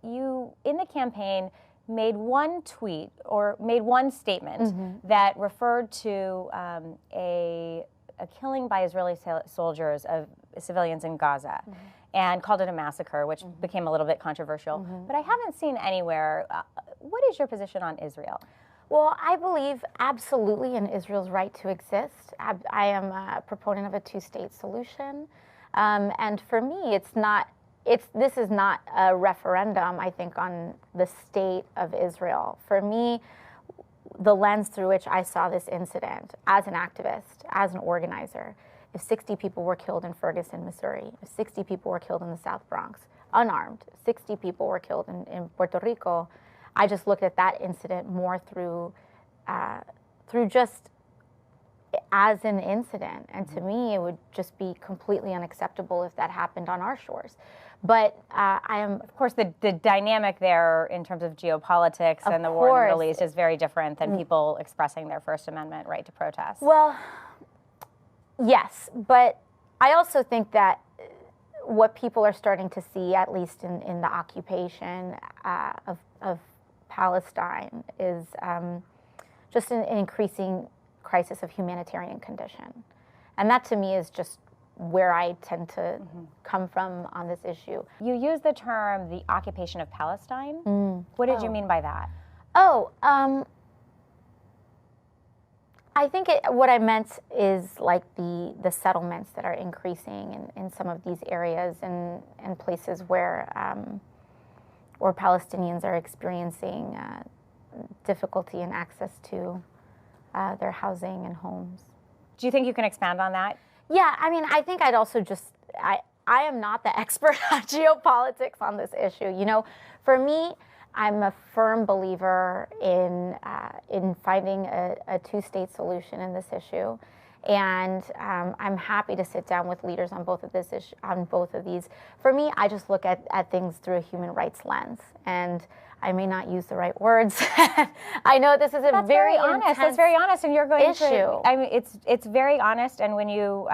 You, in the campaign, made one tweet or made one statement that referred to a killing by Israeli soldiers of civilians in Gaza and called it a massacre, which became a little bit controversial. But I haven't seen anywhere. What is your position on Israel? Well, I believe absolutely in Israel's right to exist. I am a proponent of a two-state solution. And for me, this is not a referendum, I think, on the state of Israel. For me, the lens through which I saw this incident as an activist, as an organizer, if 60 people were killed in Ferguson, Missouri, if 60 people were killed in the South Bronx, unarmed, 60 people were killed in Puerto Rico, I just looked at that incident more through just as an incident. And to me, it would just be completely unacceptable if that happened on our shores. But I am... Of course, the dynamic there in terms of geopolitics and the war in the Middle East is very different than people expressing their First Amendment right to protest. Well, yes, but I also think that what people are starting to see, at least in the occupation of Palestine, is just an increasing crisis of humanitarian condition. And that to me is just where I tend to come from on this issue. You use the term the occupation of Palestine. What did you mean by that? I think what I meant is like the settlements that are increasing in some of these areas and places where Palestinians are experiencing difficulty in access to their housing and homes. Do you think you can expand on that? Yeah, I mean, I think I'd also I am not the expert on geopolitics on this issue. You know, for me, I'm a firm believer in finding a two-state solution in this issue, and I'm happy to sit down with leaders on both of these. For me, I just look at things through a human rights lens, and I may not use the right words. I know this is a very honest. That's very honest, and you're going issue. I mean, it's very honest, and when you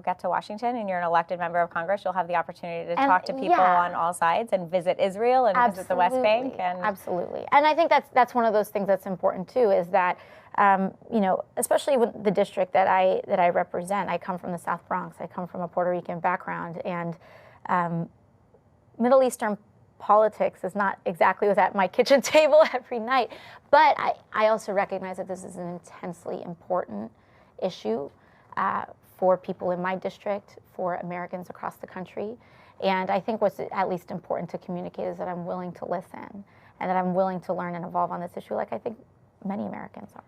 get to Washington and you're an elected member of Congress, you'll have the opportunity to talk to people on all sides and visit Israel and visit the West Bank. Absolutely, and I think that's one of those things that's important too. Is that especially with the district that I represent. I come from the South Bronx. I come from a Puerto Rican background, and Middle Eastern politics is not exactly what's at my kitchen table every night. But I also recognize that this is an intensely important issue for people in my district, for Americans across the country. And I think what's at least important to communicate is that I'm willing to listen and that I'm willing to learn and evolve on this issue, like I think many Americans are.